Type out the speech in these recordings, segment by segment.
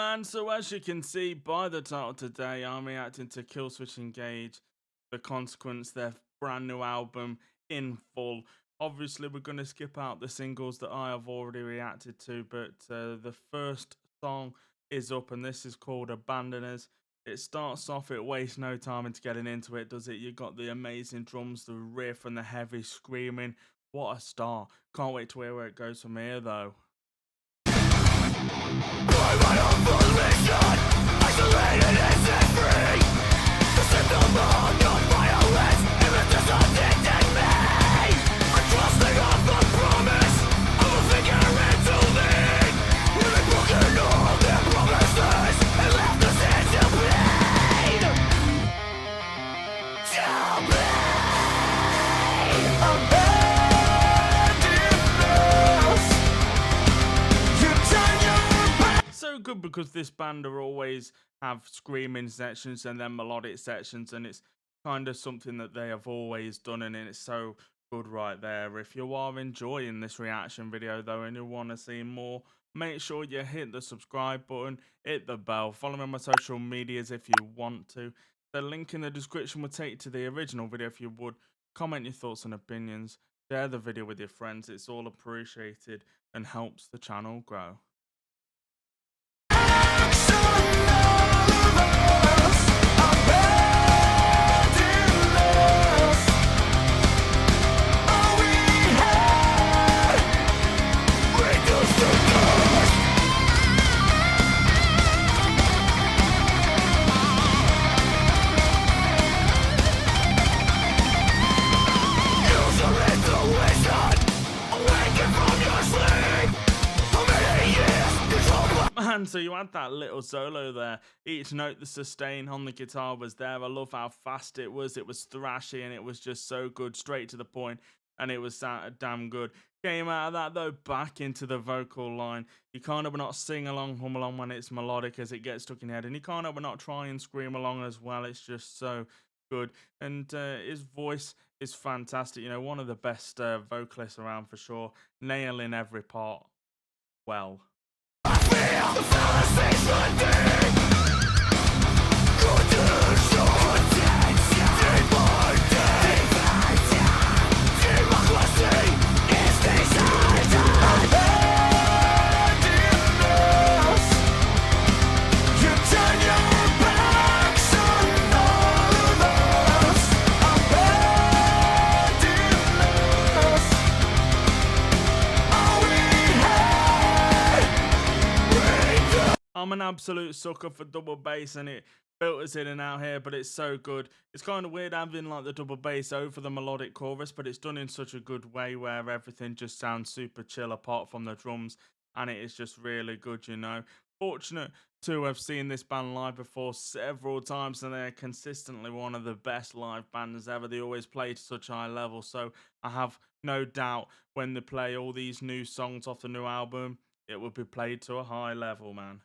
man, so as you can see by the title today, I'm reacting to Killswitch Engage, The Consequence, their brand new album in full. Obviously, we're going to skip out the singles that I have already reacted to, but the first song is up, and this is called Abandoners. It starts off, it wastes no time into getting into it, does it? You got the amazing drums, the riff, and the heavy screaming. What a start. Can't wait to hear where it goes from here, though. Isolated and set free. The symptom of non-violence, images addicted me. I'm trusting on the promise of a figure into lead. We've broken all their promises and left us into bleed. Tell me, so good because this band are always have screaming sections and then melodic sections, and it's kind of something that they have always done, and it's so good right there. If you are enjoying this reaction video though and you want to see more, make sure you hit the subscribe button, hit the bell, follow me on my social medias if you want to. The link in the description will take you to the original video if you would. Comment your thoughts and opinions, share the video with your friends, it's all appreciated and helps the channel grow. Man, so you had that little solo there. Each note, the sustain on the guitar was there. I love how fast it was. It was thrashy and it was just so good, straight to the point, and it was damn good. Came out of that though, back into the vocal line. You can't help but not sing along, hum along when it's melodic as it gets stuck in your head, and you can't help but not try and scream along as well. It's just so good, and his voice is fantastic. You know, one of the best vocalists around for sure, nailing every part well. the fallacies within. Condition, democracy is decided. You turn your backs on all of us. All we had. I'm an absolute sucker for double bass, and it filters in and out here, but it's so good. It's kind of weird having like the double bass over the melodic chorus, but it's done in such a good way where everything just sounds super chill apart from the drums, and it is just really good, you know. Fortunate to have seen this band live before several times, and they're consistently one of the best live bands ever. They always play to such a high level, so I have no doubt when they play all these new songs off the new album, it will be played to a high level, man.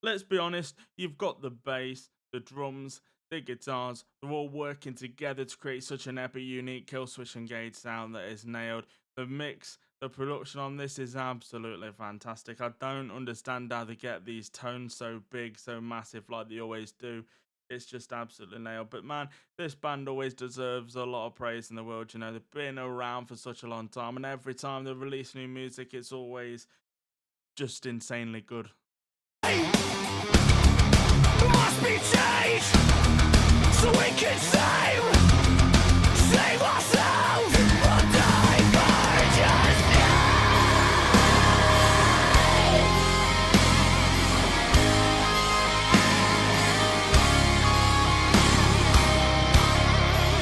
Let's be honest, you've got the bass, the drums, the guitars, they're all working together to create such an epic, unique Killswitch Engage sound that is nailed. The mix, the production on this is absolutely fantastic. I don't understand how they get these tones so big, so massive like they always do. It's just absolutely nailed. But man, this band always deserves a lot of praise in the world. You know, they've been around for such a long time, and every time they release new music, it's always just insanely good. Must be changed so we can save ourselves. We'll die for just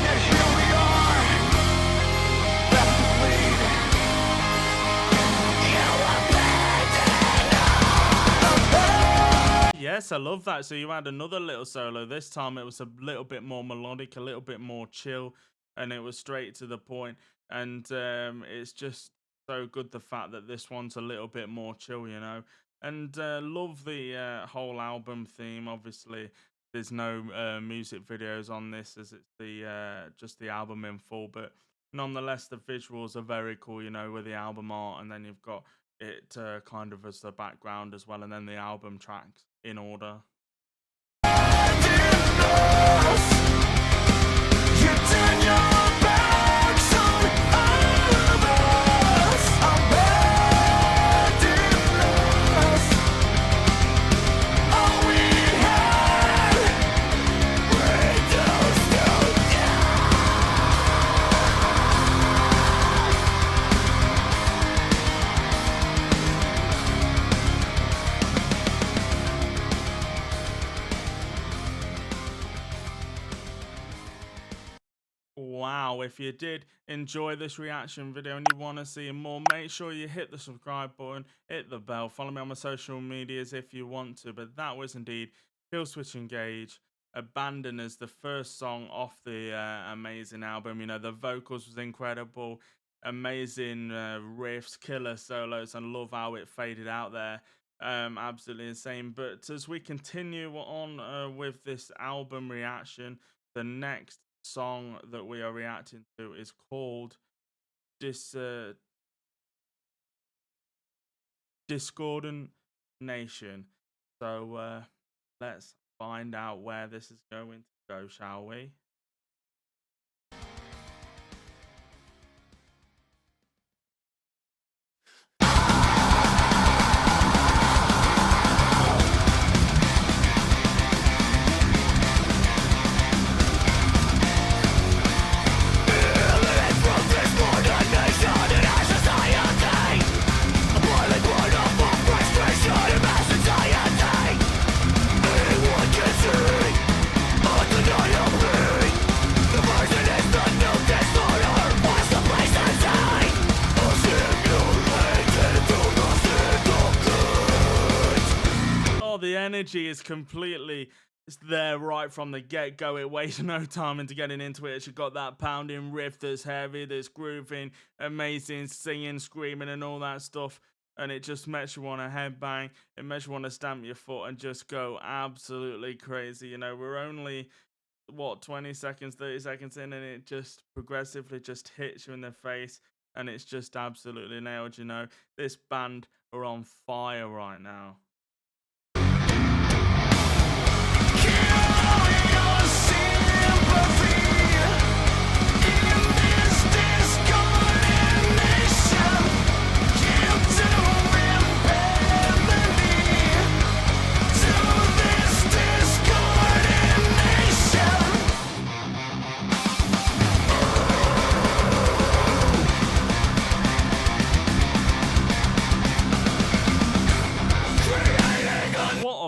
and here we are, left to bleed. You abandoned us. Yes, I love that. So you had another little solo. This time it was a little bit more melodic, a little bit more chill, and it was straight to the point. And it's just so good the fact that this one's a little bit more chill, you know. And love the whole album theme. Obviously, there's no music videos on this, as it's the just the album in full. But nonetheless, the visuals are very cool, you know, with the album art, and then you've got it kind of as the background as well, and then the album tracks in order. Wow, if you did enjoy this reaction video and you want to see more, make sure you hit the subscribe button, hit the bell, follow me on my social medias if you want to. But that was indeed Killswitch Engage, Abandon as the first song off the amazing album. You know, the vocals was incredible, amazing riffs, killer solos, and love how it faded out there. Absolutely insane. But as we continue on with this album reaction, the next song that we are reacting to is called Dis Discordant Nation. So let's find out where this is going to go, shall we? The energy is completely there right from the get-go. It wastes no time into getting into it. It's got that pounding riff that's heavy, that's grooving, amazing singing, screaming, and all that stuff. And it just makes you want to headbang. It makes you want to stamp your foot and just go absolutely crazy. You know, we're only, what, 20 seconds, 30 seconds in, and it just progressively just hits you in the face. And it's just absolutely nailed, you know. This band are on fire right now.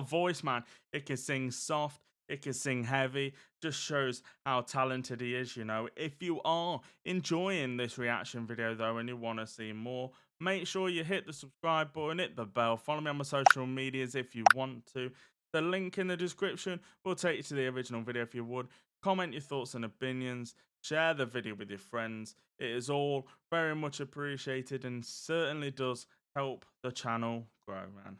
Voice, man. It can sing soft, it can sing heavy, just shows how talented he is, you know. If you are enjoying this reaction video though and you want to see more, make sure you hit the subscribe button, hit the bell, follow me on my social medias if you want to. The link in the description will take you to the original video if you would. Comment your thoughts and opinions, share the video with your friends. It is all very much appreciated and certainly does help the channel grow, man.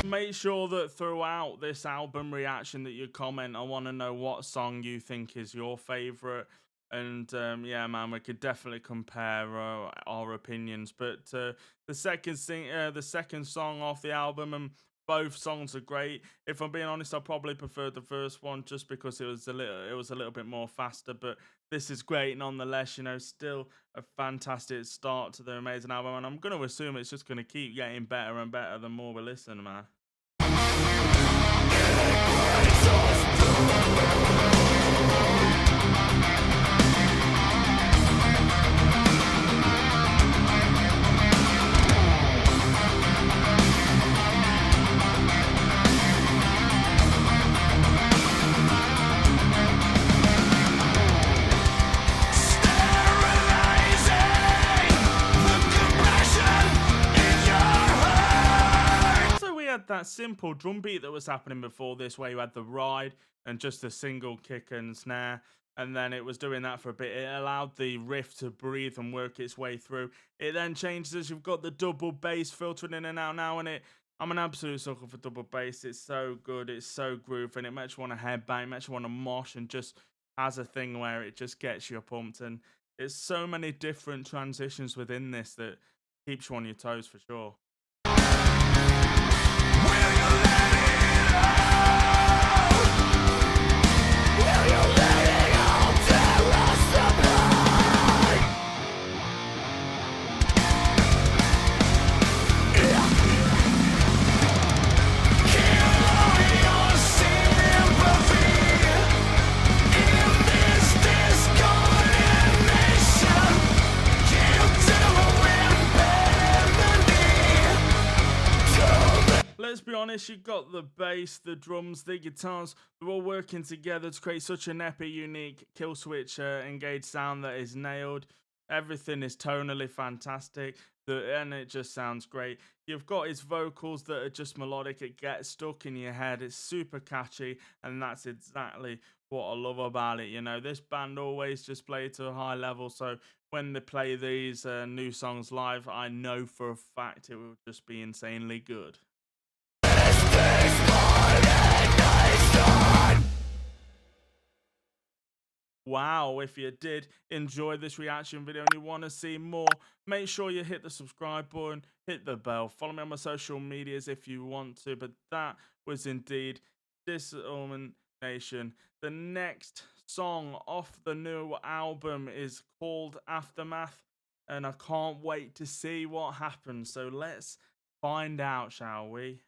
Make sure that throughout this album reaction that you comment, I want to know what song you think is your favorite. And yeah, man, we could definitely compare our opinions. But the second song off the album, and both songs are great. If I'm being honest, I probably preferred the first one just because it was a little bit more faster. But this is great nonetheless. You know, still a fantastic start to the amazing album, and I'm going to assume it's just going to keep getting better and better the more we listen, man. That simple drum beat that was happening before this, where you had the ride and just a single kick and snare, and then it was doing that for a bit. It allowed the riff to breathe and work its way through. It then changes as you've got the double bass filtering in and out now, and I'm an absolute sucker for double bass. It's so good, it's so groovy, and it makes you want to headbang, it makes you want to mosh, and just has a thing where it just gets you pumped. And it's so many different transitions within this that keeps you on your toes for sure. Let's be honest, you got the bass, the drums, the guitars, they're all working together to create such an epic, unique Killswitch engaged sound that is nailed. Everything is tonally fantastic, and it just sounds great. You've got his vocals that are just melodic, it gets stuck in your head, it's super catchy, and that's exactly what I love about it. You know, this band always just play to a high level, so when they play these new songs live, I know for a fact it will just be insanely good. Wow, if you did enjoy this reaction video and you want to see more, make sure you hit the subscribe button, hit the bell, follow me on my social medias if you want to. But that was indeed Disormament Nation. The next song off the new album is called Aftermath, and I can't wait to see what happens. So let's find out, shall we?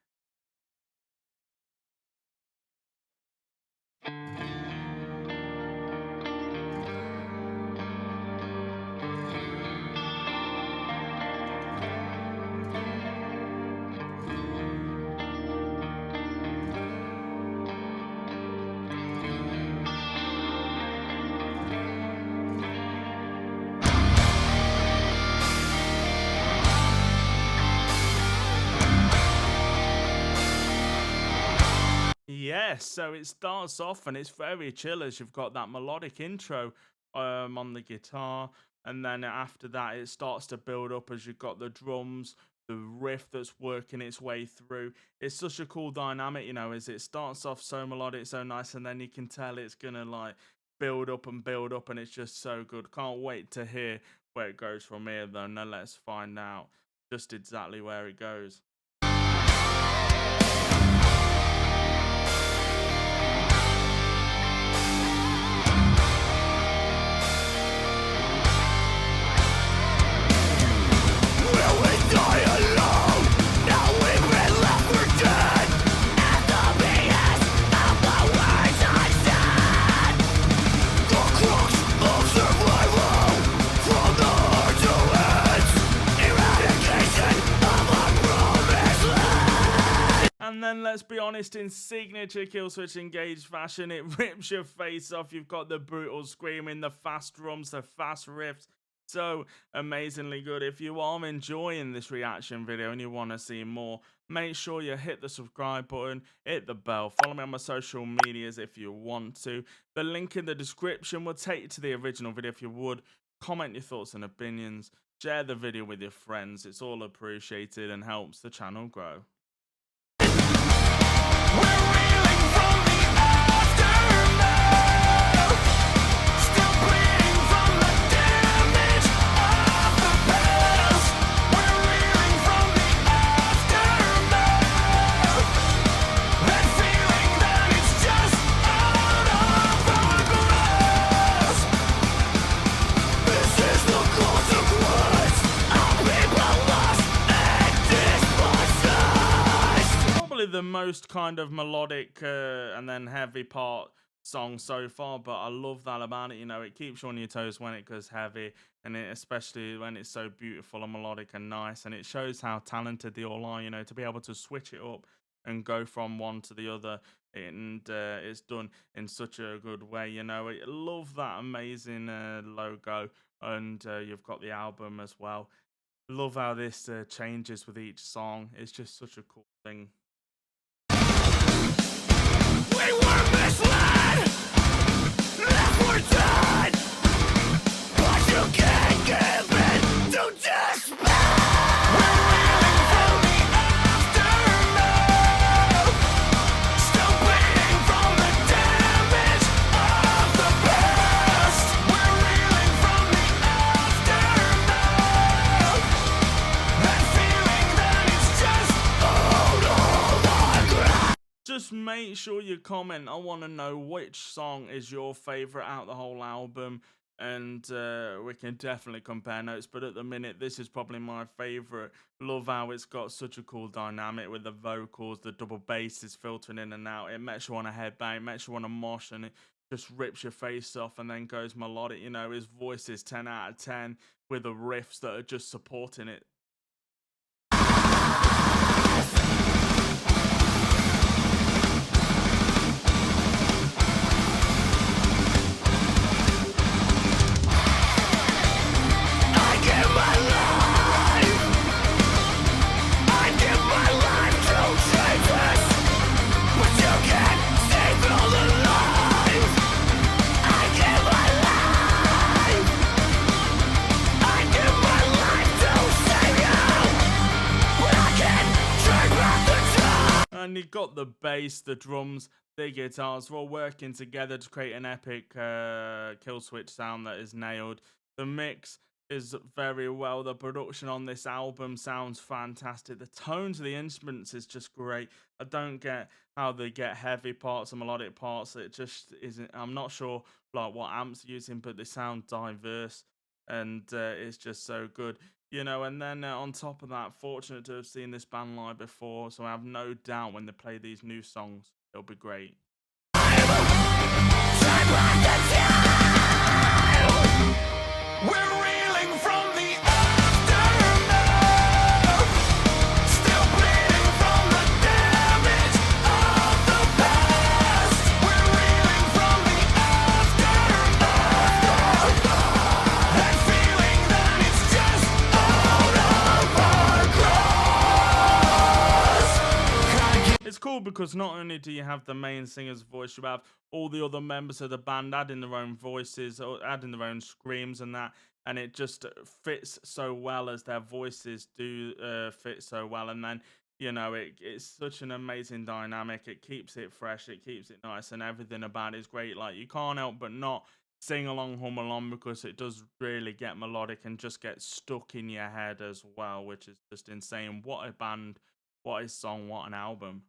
Yes, so it starts off and it's very chill as you've got that melodic intro on the guitar, and then after that it starts to build up as you've got the drums, the riff that's working its way through. It's such a cool dynamic, you know, as it starts off so melodic, so nice, and then you can tell it's gonna like build up, and it's just so good. Can't wait to hear where it goes from here though. Now let's find out just exactly where it goes. And then let's be honest, in signature Killswitch engaged fashion, it rips your face off. You've got the brutal screaming, the fast drums, the fast riffs. So amazingly good. If you are enjoying this reaction video and you want to see more, make sure you hit the subscribe button, hit the bell, follow me on my social medias if you want to. The link in the description will take you to the original video if you would. Comment your thoughts and opinions. Share the video with your friends. It's all appreciated and helps the channel grow. The most kind of melodic and then heavy part song so far, but I love that about it. You know, it keeps you on your toes when it goes heavy, and especially when it's so beautiful and melodic and nice. And it shows how talented they all are. You know, to be able to switch it up and go from one to the other, and it's done in such a good way. You know, I love that amazing logo, and you've got the album as well. Love how this changes with each song. It's just such a cool thing. We were misled, left for dead, but you can't give in to despair. We're reeling from the aftermath, still bleeding from the damage of the past. We're reeling from the aftermath, and feeling that it's just all over ground. Just make sure you comment. I want to know which song is your favorite out of the whole album, and we can definitely compare notes. But at the minute, this is probably my favorite. Love how it's got such a cool dynamic with the vocals, the double bass is filtering in and out. It makes you want to headbang, it makes you want to mosh, and it just rips your face off and then goes melodic. You know, his voice is 10 out of 10 with the riffs that are just supporting it. I give my life, I give my life to change this, but you can't stay through the life. I give my life, I give my life to save you, but I can't turn back the time. And you got the bass, the drums, the guitars, we're all working together to create an epic Killswitch sound that is nailed. The mix is very well. The production on this album sounds fantastic. The tones of the instruments is just great. I don't get how they get heavy parts and melodic parts. It just isn't. I'm not sure like what amps are using, but they sound diverse, and it's just so good. You know, and then on top of that, fortunate to have seen this band live before, so I have no doubt when they play these new songs, it'll be great. Turn back the time. We're reeling from the aftermath, still bleeding from the damage of the past. We're reeling from the aftermath, and feeling that it's just all over gross. It's cool because not only do you have the main singer's voice, you have all the other members of the band adding their own voices or adding their own screams and that, and it just fits so well as their voices do fit so well. And then you know it's such an amazing dynamic. It keeps it fresh, it keeps it nice, and everything about it is great. Like you can't help but not sing along, hum along, because it does really get melodic and just get stuck in your head as well, which is just insane. What a band, what a song, what an album.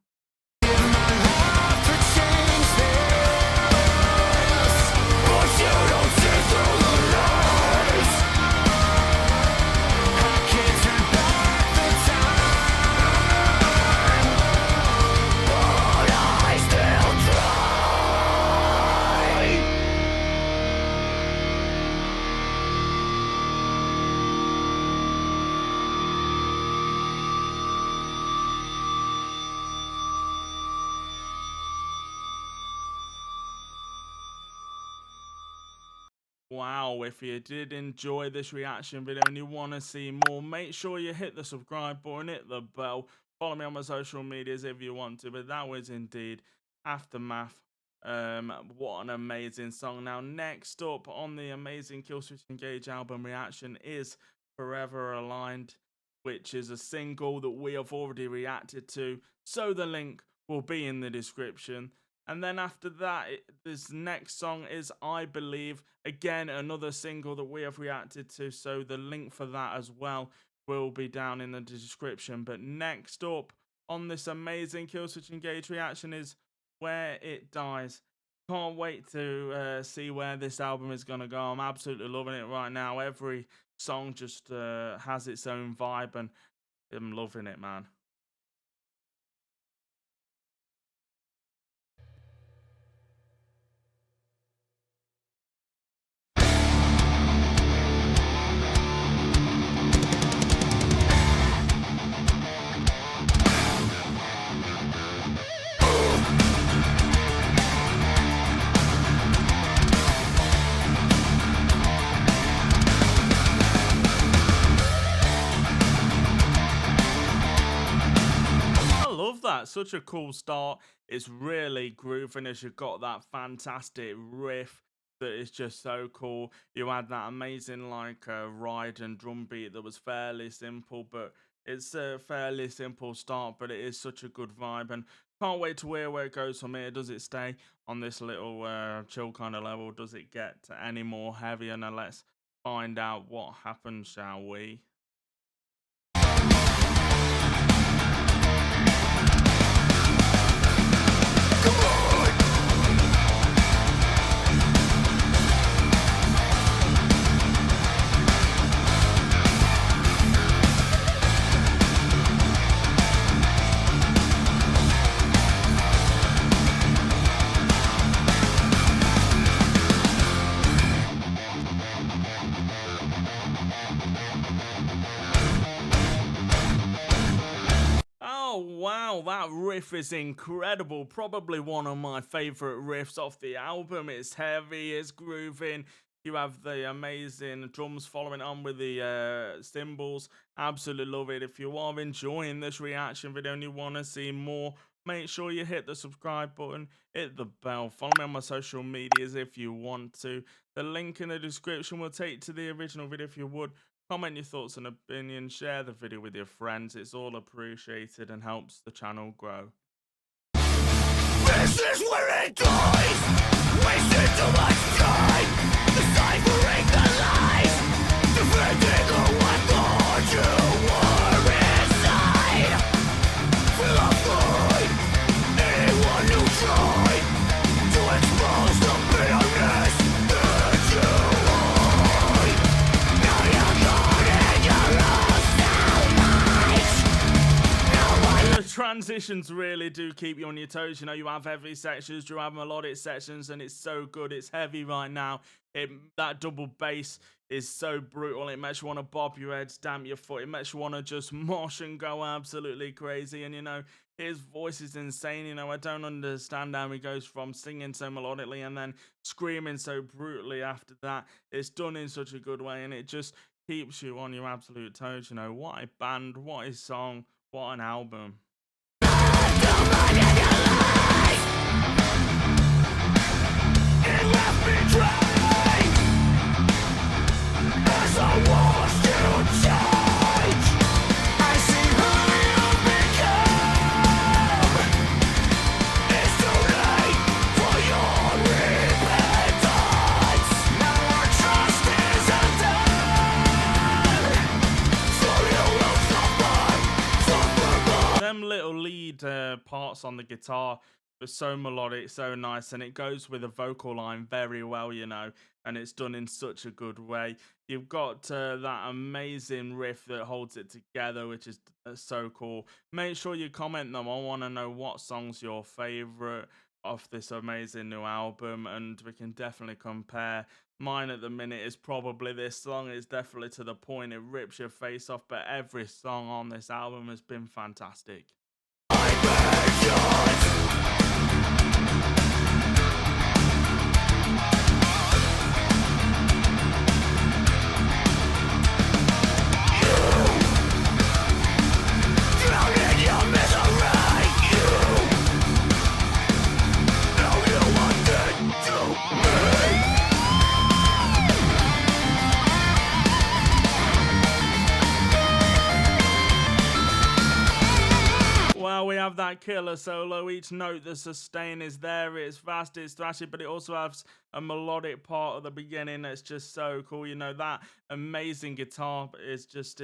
Wow, if you did enjoy this reaction video and you want to see more, make sure you hit the subscribe button, hit the bell, follow me on my social medias if you want to. But that was indeed Aftermath. What an amazing song. Now, next up on the amazing Killswitch Engage album reaction is Forever Aligned, which is a single that we have already reacted to. So the link will be in the description. And then after that, this next song is I Believe. Again, another single that we have reacted to. So the link for that as well will be down in the description. But next up on this amazing Killswitch Engage reaction is Where It Dies. Can't wait to see where this album is going to go. I'm absolutely loving it right now. Every song just has its own vibe, and I'm loving it, man. such a cool start. It's really grooving as you've got that fantastic riff that is just so cool. You had that amazing like ride and drum beat that was fairly simple, but it's a fairly simple start, but it is such a good vibe, and can't wait to hear where it goes from here. Does it stay on this little chill kind of level? Does it get any more heavier? Now let's find out what happens, shall we? Oh wow, that riff is incredible. Probably one of my favorite riffs off the album. It's heavy, it's grooving. You have the amazing drums following on with the cymbals. Absolutely love it. If you are enjoying this reaction video and you want to see more, make sure you hit the subscribe button, hit the bell, follow me on my social medias if you want to. The link in the description will take you to the original video if you would. Comment your thoughts and opinions, share the video with your friends. It's all appreciated and helps the channel grow. This is where it dies. Wasted too much time, deciphering the lies, defending who I thought you were inside. Feel afraid, anyone who tried to expose the bitterness that you hide. Now you're gone and you're lost so much. The transitions really do keep you on your toes. You know, you have heavy sections, you have melodic sections, and it's so good. It's heavy right now. That double bass is so brutal. It makes you want to bob your head, stamp your foot. It makes you want to just mosh and go absolutely crazy. And, you know, his voice is insane. You know, I don't understand how he goes from singing so melodically and then screaming so brutally after that. It's done in such a good way, and it just keeps you on your absolute toes. You know, what a band, what a song, what an album. It left me drained as I watched you change. I see who you become. It's too late for your repentance. Now our trust is undone, so you will suffer more. Them little lead parts on the guitar were so melodic, so nice, and it goes with the vocal line very well, you know, and it's done in such a good way. You've got that amazing riff that holds it together, which is so cool. Make sure you comment them. I want to know what song's your favorite off this amazing new album, and we can definitely compare. Mine at the minute is probably this song. It's definitely to the point it rips your face off, but every song on this album has been fantastic. Well, we have that killer solo. Each note, the sustain is there. It's fast, it's thrashy, but it also has a melodic part at the beginning that's just so cool. You know, that amazing guitar is just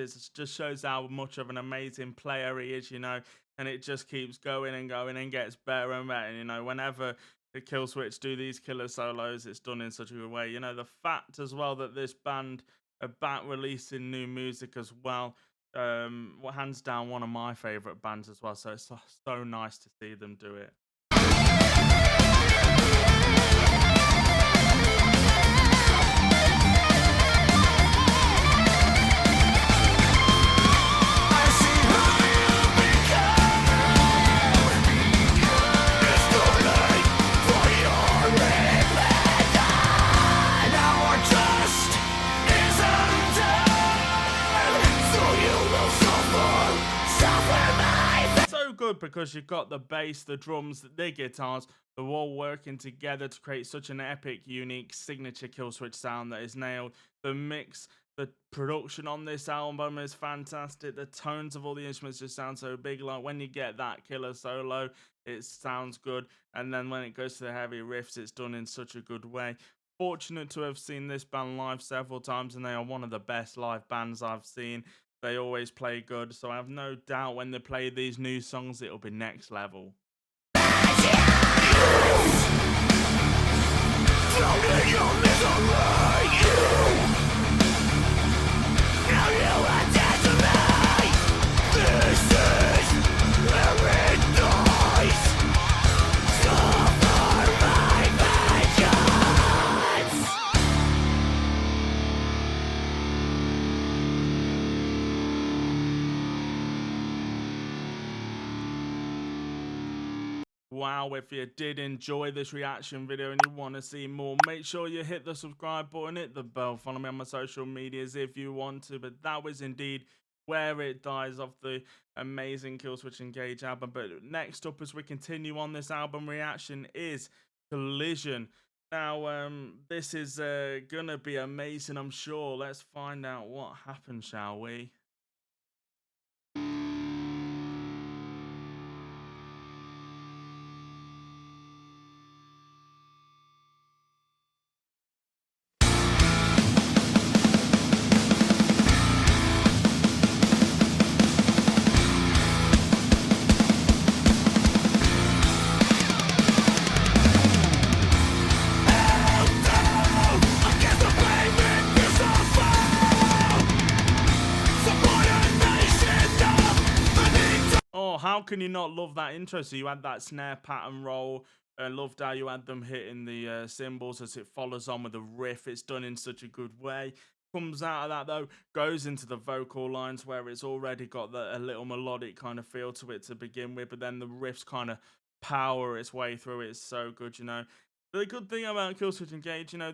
shows how much of an amazing player he is, you know, and it just keeps going and going and gets better and better. You know, whenever the Killswitch do these killer solos, it's done in such a good way. You know, the fact as well that this band are back releasing new music as well. Hands down one of my favorite bands as well, so it's so nice to see them do it. Good, because because you've got the bass, the drums, the guitars, they're all working together to create such an epic, unique, signature Killswitch sound that is nailed. The mix, the production on this album is fantastic. The tones of all the instruments just sound so big. Like when you get that killer solo, it sounds good. And then when it goes to the heavy riffs, it's done in such a good way. Fortunate to have seen this band live several times, and they are one of the best live bands I've seen. They always play good, so I have no doubt when they play these new songs, it'll be next level. Wow, if you did enjoy this reaction video and you want to see more, make sure you hit the subscribe button, hit the bell, follow me on my social medias if you want to. But that was indeed Where It Dies off the amazing Killswitch Engage album. But next up, as we continue on this album reaction, is Collusion. Now, this is gonna be amazing, I'm sure. Let's find out what happened, shall we? How can you not love that intro? So you had that snare pattern roll. I loved how you had them hitting the cymbals as it follows on with the riff. It's done in such a good way. Comes out of that though, goes into the vocal lines where it's already got a little melodic kind of feel to it to begin with, but then the riffs kind of power its way through. It's so good, you know. The good thing about Killswitch Engage, you know,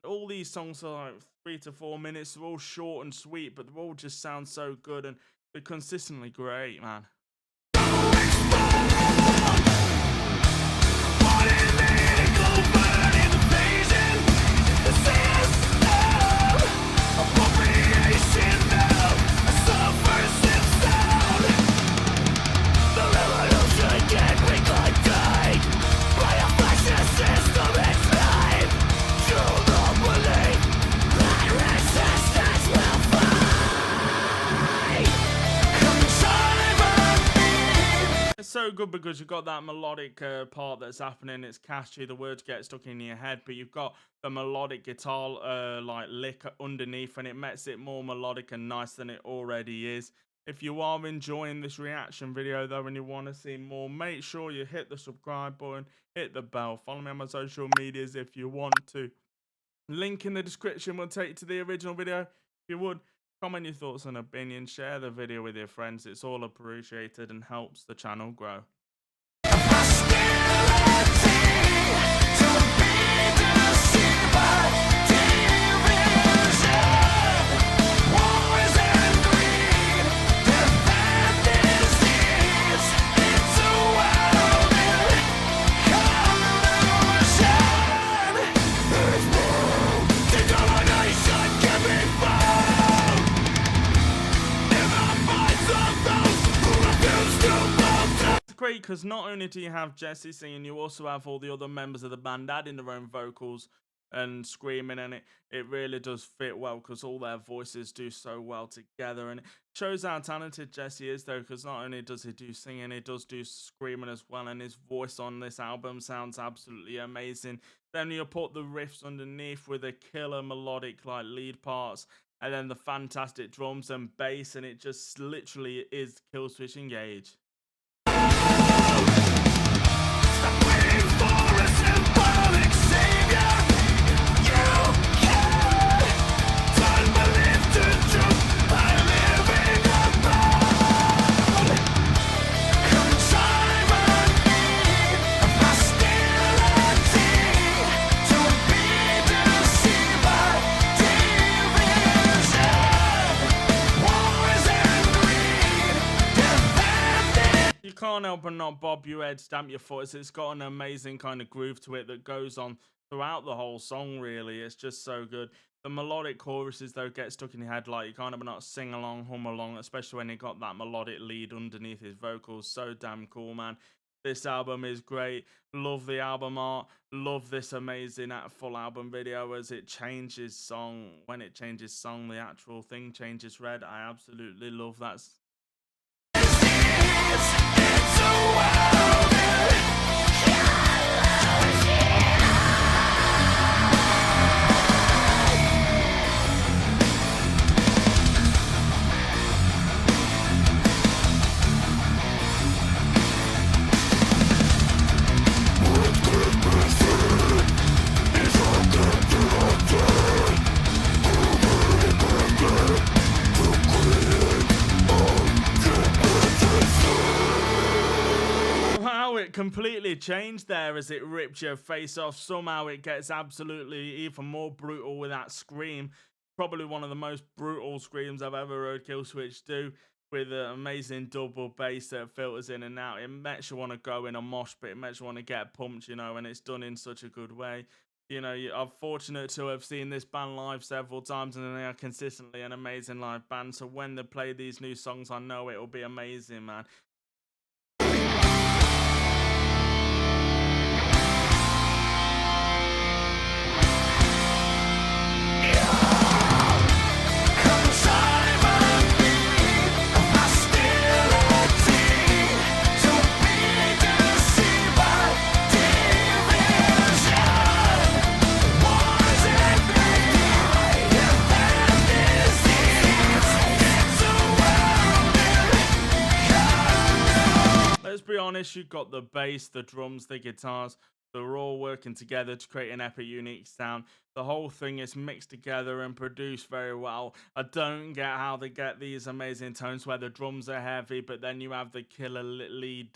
all these songs are like 3 to 4 minutes. They're all short and sweet, but they all just sound so good and they're consistently great, man. So good because you've got that melodic part that's happening. It's catchy, the words get stuck in your head, but you've got the melodic guitar like lick underneath, and it makes it more melodic and nice than it already is. If you are enjoying this reaction video though and you want to see more, make sure you hit the subscribe button, hit the bell, follow me on my social medias if you want to. Link in the description will take you to the original video. If you would, comment your thoughts and opinions, share the video with your friends. It's all appreciated and helps the channel grow. Great because not only do you have Jesse singing, you also have all the other members of the band adding their own vocals and screaming, and it really does fit well because all their voices do so well together, and it shows how talented Jesse is though, because not only does he do singing, he does do screaming as well, and his voice on this album sounds absolutely amazing. Then you put the riffs underneath with the killer melodic like lead parts, and then the fantastic drums and bass, and it just literally is Killswitch Engage. not bob your head, stamp your foot. It's got an amazing kind of groove to it that goes on throughout the whole song, really. It's just so good. The melodic choruses, though, get stuck in your head. Like, you kind of not sing along, hum along, especially when you got that melodic lead underneath his vocals. So damn cool, man. This album is great. Love the album art. Love this amazing full album video as it changes song. When it changes song, the actual thing changes red. I absolutely love that. It completely changed there as it ripped your face off. Somehow it gets absolutely even more brutal with that scream. Probably one of the most brutal screams I've ever heard Killswitch do, with an amazing double bass that filters in and out. It makes you want to go in a mosh pit. It makes you want to get pumped, you know, and it's done in such a good way. You know, I'm fortunate to have seen this band live several times, and they are consistently an amazing live band. So when they play these new songs, I know it'll be amazing, man. Let's be honest, you've got the bass, the drums, the guitars. They're all working together to create an epic, unique sound. The whole thing is mixed together and produced very well. I don't get how they get these amazing tones where the drums are heavy, but then you have the killer lead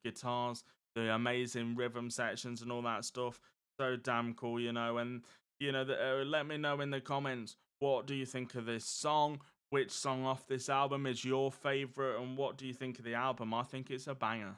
guitars, the amazing rhythm sections and all that stuff. So damn cool, you know. And, you know, let me know in the comments, what do you think of this song? Which song off this album is your favorite, and what do you think of the album? I think it's a banger.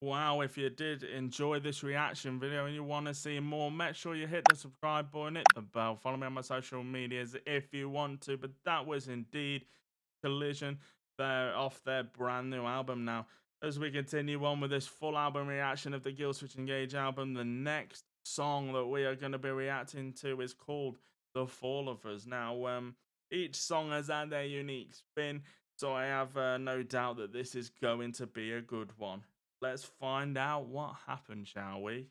Wow, if you did enjoy this reaction video and you want to see more, make sure you hit the subscribe button, hit the bell, follow me on my social medias if you want to. But that was indeed Collusion. They're off their brand new album now. As we continue on with this full album reaction of the Killswitch Engage album, the next song that we are going to be reacting to is called The Fall of Us. Now, each song has had their unique spin, so I have no doubt that this is going to be a good one. Let's find out what happened, shall we?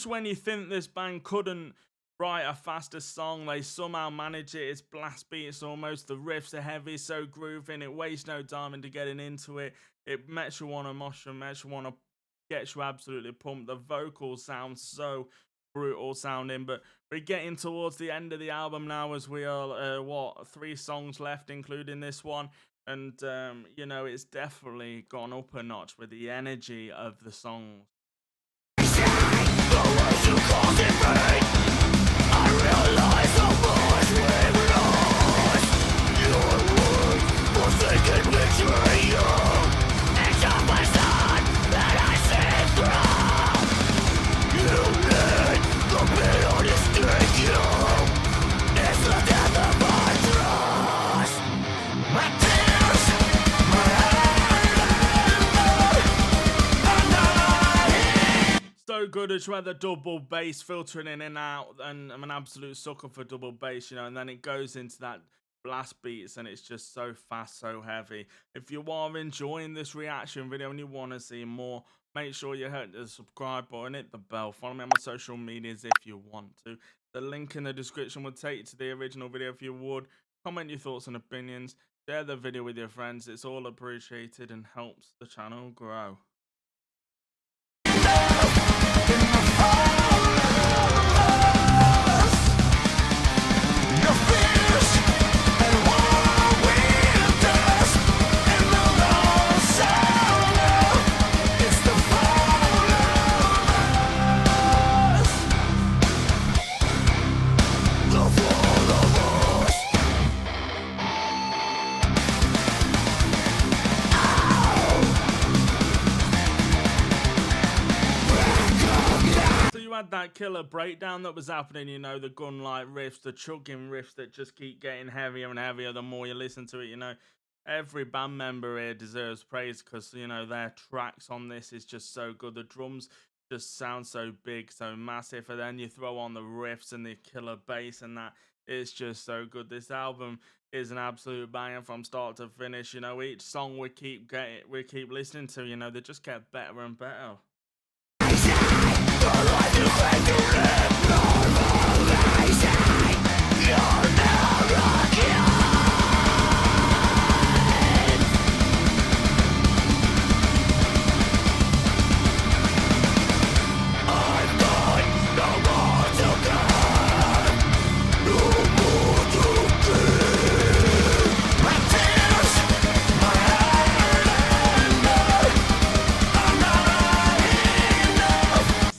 When you think this band couldn't write a faster song, they somehow manage it. It's blast beats almost. The riffs are heavy, so grooving. It wastes no time into getting into it. It makes you want to mosh and makes you want to get you absolutely pumped. The vocals sound so brutal sounding, but we're getting towards the end of the album now, as we are 3 songs left, including this one. And you know, it's definitely gone up a notch with the energy of the songs. You caused it pain. I realize how much we've lost. Your word was thinking between you. It's of my son that I see through. You need the pain to stick you. It's the death of my trust. My tears, my anger, and I good as well, the double bass filtering in and out, and I'm an absolute sucker for double bass, you know, and then it goes into that blast beats and it's just so fast, so heavy. If you are enjoying this reaction video and you want to see more, make sure you hit the subscribe button, hit the bell, follow me on my social medias if you want to. The link in the description will take you to the original video if you would. Comment your thoughts and opinions, share the video with your friends, it's all appreciated and helps the channel grow. That killer breakdown that was happening, you know, the gun like riffs, the chugging riffs that just keep getting heavier and heavier the more you listen to it, you know. Every band member here deserves praise because, you know, their tracks on this is just so good. The drums just sound so big, so massive, and then you throw on the riffs and the killer bass and that, it's just so good. This album is an absolute banger from start to finish, you know. Each song we keep listening to, you know, they just get better and better.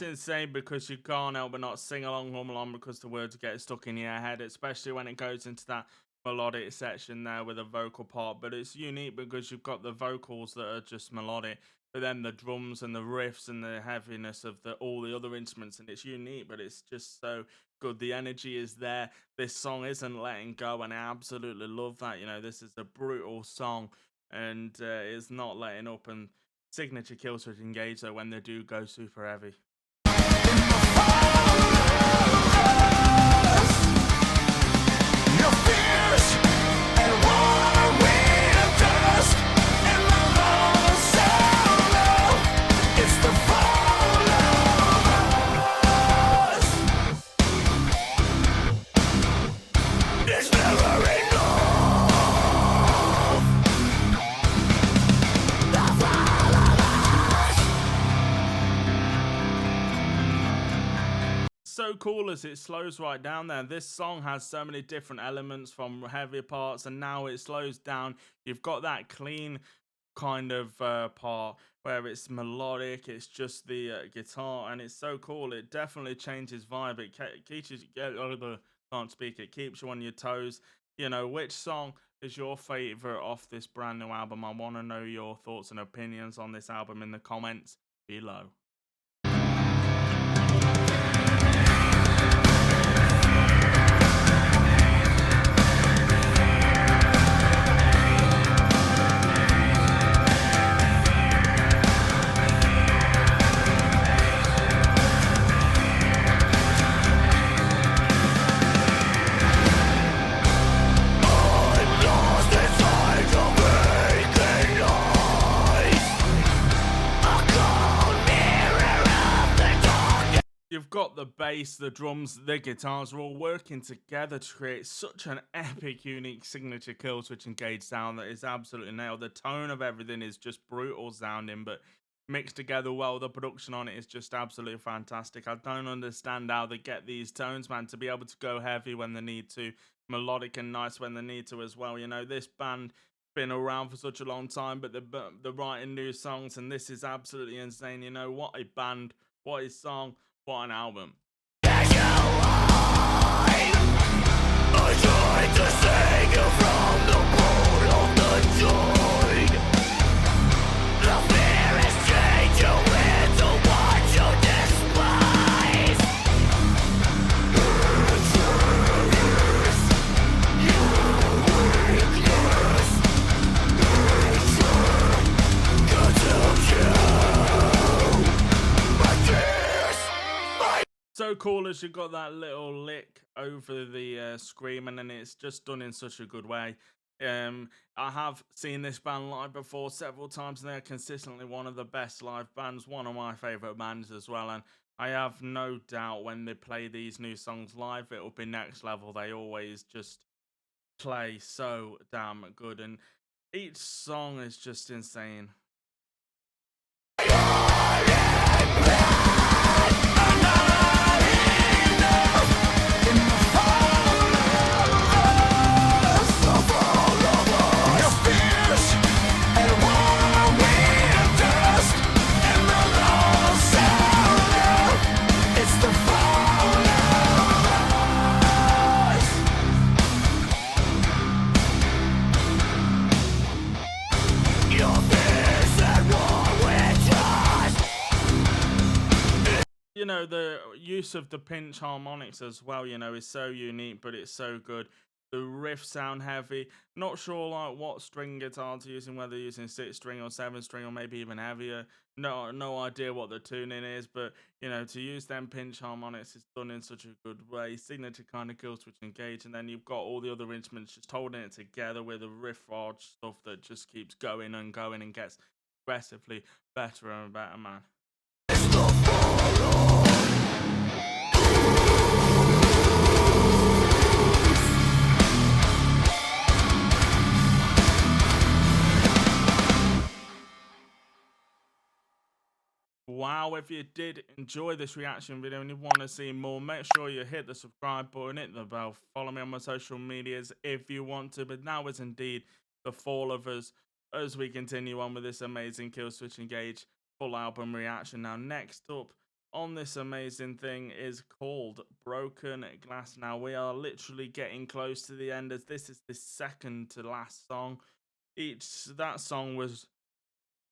Insane because you can't help but not sing along, hum along because the words get stuck in your head, especially when it goes into that melodic section there with a vocal part. But it's unique because you've got the vocals that are just melodic, but then the drums and the riffs and the heaviness of all the other instruments, and it's unique, but it's just so good. The energy is there. This song isn't letting go, and I absolutely love that. You know, this is a brutal song, and it's not letting up. And signature Killswitch Engage though when they do go super heavy. So cool as it slows right down there. This song has so many different elements from heavier parts, and now it slows down. You've got that clean kind of part where it's melodic, it's just the guitar, and it's so cool. It definitely changes vibe. It keeps you, can't speak, it keeps you on your toes. You know, which song is your favorite off this brand new album? I want to know your thoughts and opinions on this album in the comments below. You've got the bass, the drums, the guitars are all working together to create such an epic, unique signature Killswitch Engage sound that is absolutely nailed. The tone of everything is just brutal sounding, but mixed together well. The production on it is just absolutely fantastic. I don't understand how they get these tones, man, to be able to go heavy when they need to, melodic and nice when they need to as well. You know, this band been around for such a long time, but they're writing new songs, and this is absolutely insane. You know, what a band, what a song. What an album. I tried to save you from the pull of the joy. The fear has changed you into what you despise. Your weakness, nature, got to kill. But this cool as you got that little lick over the scream, and then it's just done in such a good way. I have seen this band live before several times, and they're consistently one of the best live bands, one of my favorite bands as well. And I have no doubt when they play these new songs live, it'll be next level. They always just play so damn good, and each song is just insane. You know, the use of the pinch harmonics as well, you know, is so unique, but it's so good. The riffs sound heavy. Not sure like what string guitar to using, whether using 6 string or 7 string or maybe even heavier. No idea what the tuning is, but you know, to use them pinch harmonics is done in such a good way. Signature kind of Killswitch engage, and then you've got all the other instruments just holding it together with a riff arch stuff that just keeps going and going and gets progressively better and better, man. Wow, if you did enjoy this reaction video and you want to see more, make sure you hit the subscribe button, hit the bell, follow me on my social medias if you want to. But now is indeed the fall of us as we continue on with this amazing Killswitch Engage full album reaction. Now, next up on this amazing thing is called Broken Glass. Now, we are literally getting close to the end, as this is the second to last song. That song was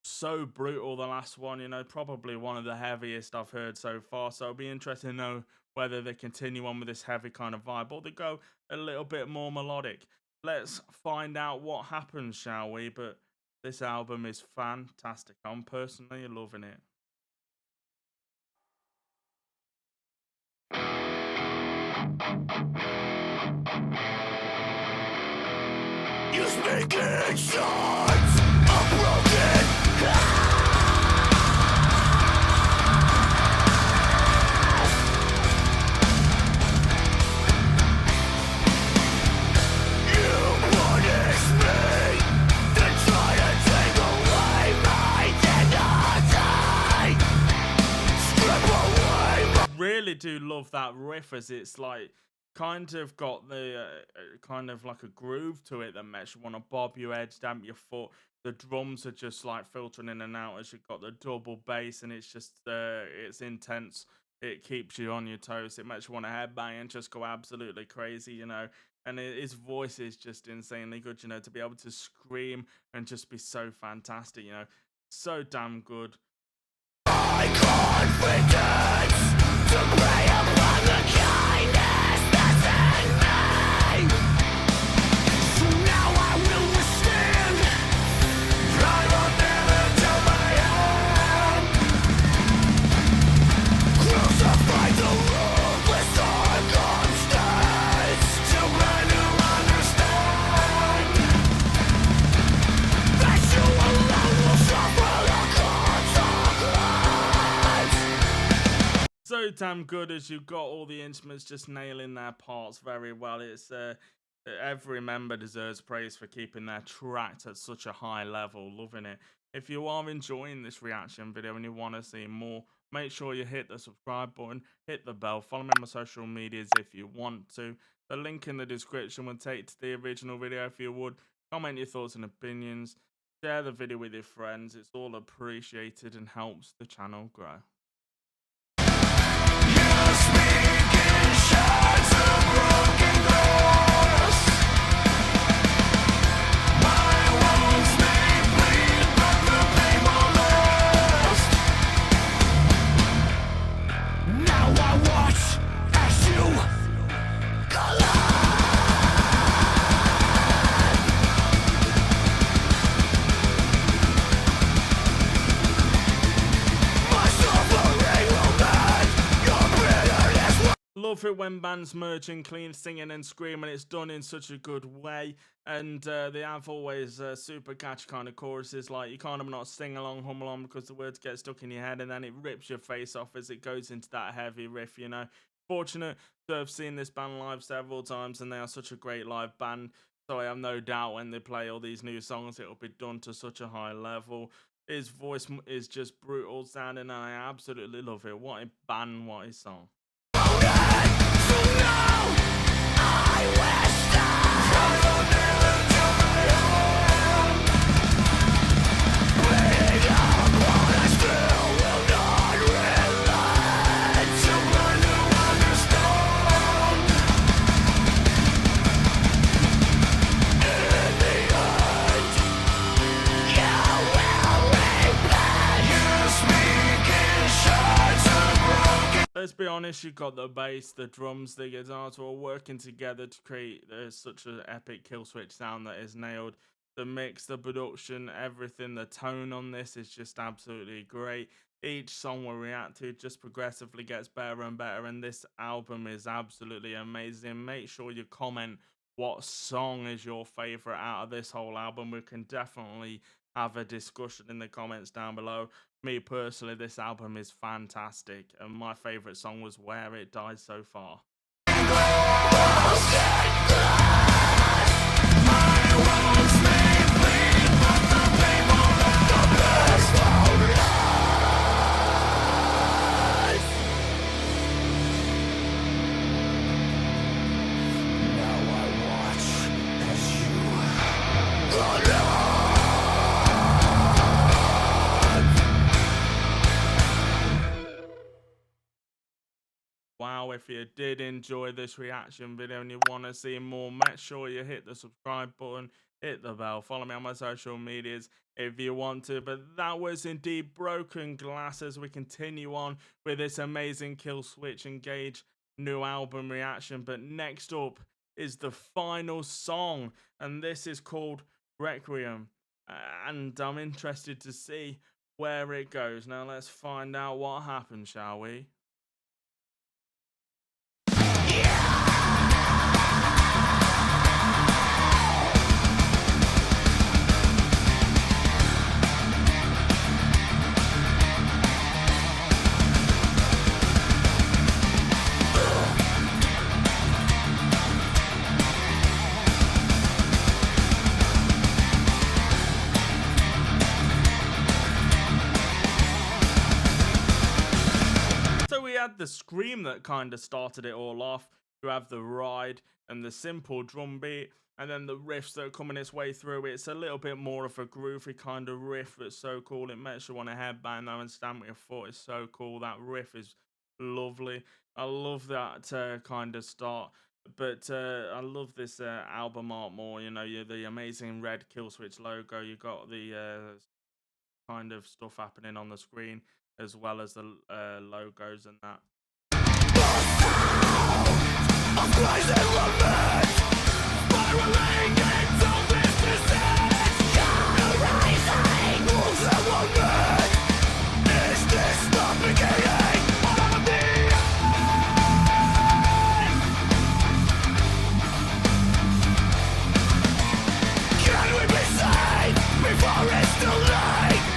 so brutal, the last one, you know, probably one of the heaviest I've heard so far. So it'll be interesting to know whether they continue on with this heavy kind of vibe or they go a little bit more melodic. Let's find out what happens, shall we? But this album is fantastic. I'm personally loving it. You speak in shards of broken. Really do love that riff, as it's like kind of got the kind of like a groove to it that makes you want to bob your head, stamp your foot. The drums are just like filtering in and out as you've got the double bass, and it's just it's intense. It keeps you on your toes. It makes you want to headbang and just go absolutely crazy, you know. And his voice is just insanely good, you know, to be able to scream and just be so fantastic, you know, so damn good. My confidence to prey upon the kindness that's in me. So now I will withstand. I will never tell my end. Crucify the ruthless circumstance to men who understand that you alone will suffer the consequence. So damn good, as you've got all the instruments just nailing their parts very well. It's every member deserves praise for keeping their tracks at such a high level. Loving it. If you are enjoying this reaction video and you want to see more, make sure you hit the subscribe button, hit the bell, follow me on my social medias if you want to. The link in the description will take to the original video if you would. Comment your thoughts and opinions. Share the video with your friends. It's all appreciated and helps the channel grow. Myself love it when bands merge in clean singing and screaming. It's done in such a good way, and they have always super catchy kind of choruses. Like you kind of not sing along, hum along because the words get stuck in your head, and then it rips your face off as it goes into that heavy riff. You know, fortunate to have seen this band live several times, and they are such a great live band. So I have no doubt when they play all these new songs, it will be done to such a high level. His voice is just brutal sounding, and I absolutely love it. What a band, what a song. Let's be honest, you've got the bass, the drums, the guitars all working together to create such an epic Killswitch sound that is nailed. The mix, the production, everything, the tone on this is just absolutely great. Each song we react to just progressively gets better and better, and this album is absolutely amazing. Make sure you comment what song is your favorite out of this whole album. We can definitely have a discussion in the comments down below. Me personally, this album is fantastic, and my favorite song was Where It Died so far. Wow, if you did enjoy this reaction video and you want to see more, make sure you hit the subscribe button, hit the bell, follow me on my social medias if you want to. But that was indeed Broken Glass as we continue on with this amazing Killswitch Engage new album reaction. But next up is the final song, and this is called Requiem. And I'm interested to see where it goes. Now let's find out what happens, shall we? The scream that kind of started it all off. You have the ride and the simple drum beat, and then the riffs that are coming its way through. It's a little bit more of a groovy kind of riff that's so cool. It makes you want to headbang there and stand with your foot. It's so cool. That riff is lovely. I love that kind of start. But I love this album art more. You know, the amazing red Killswitch logo. You got the kind of stuff happening on the screen, as well as the logos and that. Of cries and lament, spiraling into this descent. Rising wolves that won't end. Is this the beginning of the end? Can we be saved before it's too late?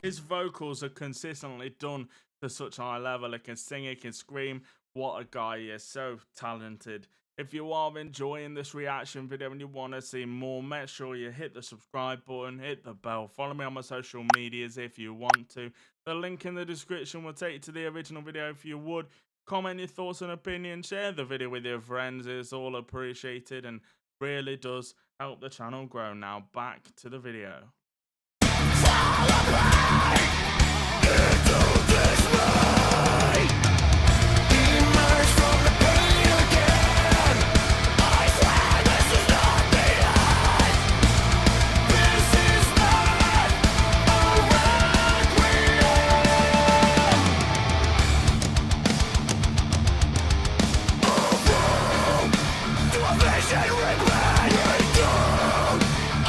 His vocals are consistently done to such a high level. He can sing, he can scream. What a guy, he is so talented. If you are enjoying this reaction video and you want to see more, make sure you hit the subscribe button, hit the bell, follow me on my social medias if you want to. The link in the description will take you to the original video if you would. Comment your thoughts and opinions, share the video with your friends. It's all appreciated and really does help the channel grow. Now back to the video.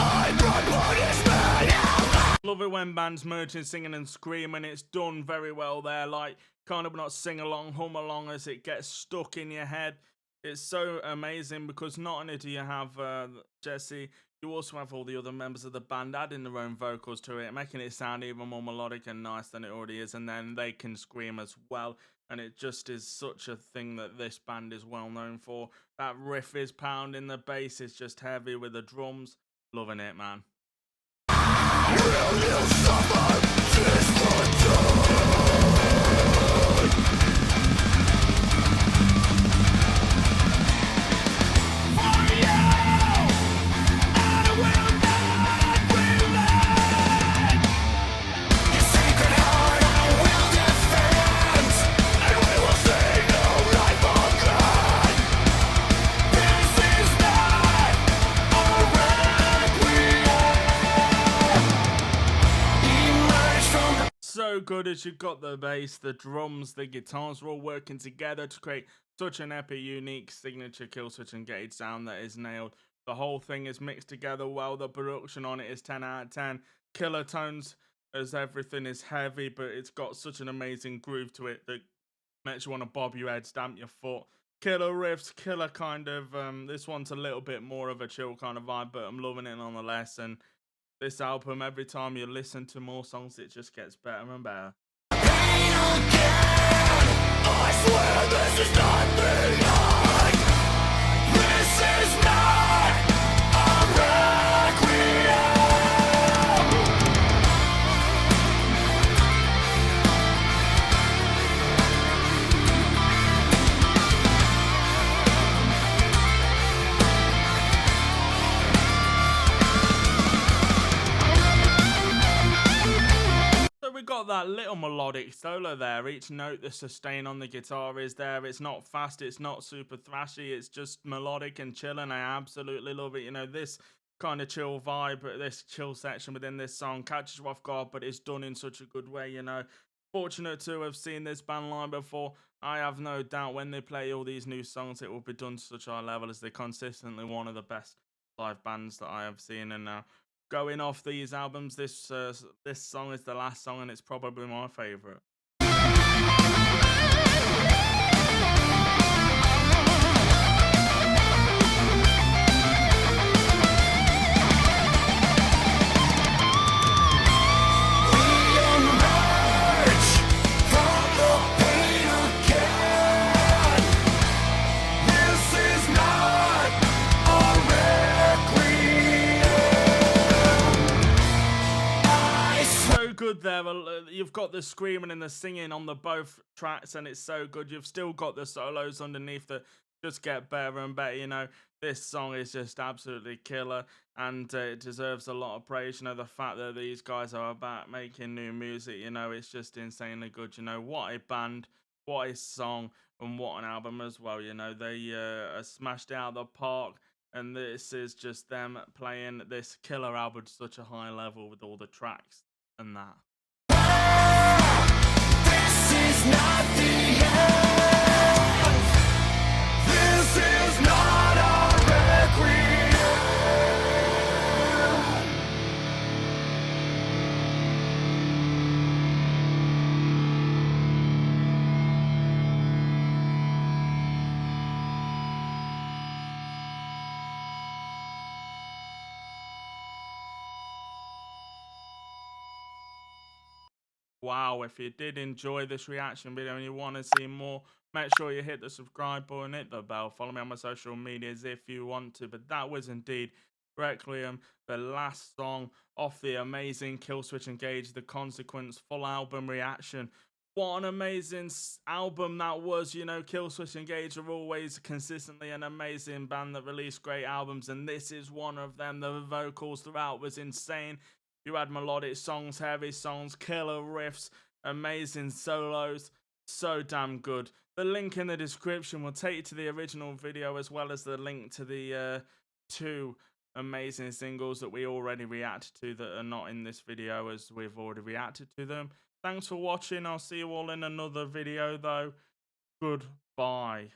I brought punishment. when bands merging, singing and screaming, it's done very well there. Like, kind of not sing along, hum along as it gets stuck in your head. It's so amazing because not only do you have Jesse, you also have all the other members of the band adding their own vocals to it, making it sound even more melodic and nice than it already is. And then they can scream as well. And it just is such a thing that this band is well known for. That riff is pounding, the bass is just heavy with the drums. Loving it, man. So good as you've got the bass, the drums, the guitars are all working together to create such an epic, unique signature Killswitch Engage sound that is nailed. The whole thing is mixed together well. The production on it is 10 out of 10. Killer tones as everything is heavy, but it's got such an amazing groove to it that makes you want to bob your head, stamp your foot. Killer riffs, killer kind of. This one's a little bit more of a chill kind of vibe, but I'm loving it nonetheless. And this album, every time you listen to more songs, it just gets better and better. I swear this is not the end. This is not a requiem. We got that little melodic solo there. Each note, the sustain on the guitar is there. It's not fast, it's not super thrashy, it's just melodic and chill, and I absolutely love it. You know, this kind of chill vibe, this chill section within this song catches you off guard, but it's done in such a good way, you know. Fortunate to have seen this band live before. I have no doubt when they play all these new songs, it will be done to such a high level as they're consistently one of the best live bands that I have seen. And going off these albums, this song is the last song, and it's probably my favorite. Good there. You've got the screaming and the singing on the both tracks, and it's so good. You've still got the solos underneath that just get better and better. You know, this song is just absolutely killer, and it deserves a lot of praise. You know, the fact that these guys are about making new music, you know, it's just insanely good. You know, what a band, what a song, and what an album as well. You know, they smashed it out of the park. And this is just them playing this killer album to such a high level with all the tracks and that. This is not the end. This is not a requiem. Wow, if you did enjoy this reaction video and you want to see more, make sure you hit the subscribe button, hit the bell, follow me on my social medias if you want to. But that was indeed Requiem, the last song off the amazing Killswitch Engage, the Consequence full album reaction. What an amazing album that was. You know, Killswitch Engage are always consistently an amazing band that release great albums, and this is one of them. The vocals throughout was insane. You had melodic songs, heavy songs, killer riffs, amazing solos. So damn good. The link in the description will take you to the original video, as well as the link to the two amazing singles that we already reacted to that are not in this video, as we've already reacted to them. Thanks for watching. I'll see you all in another video though. Goodbye.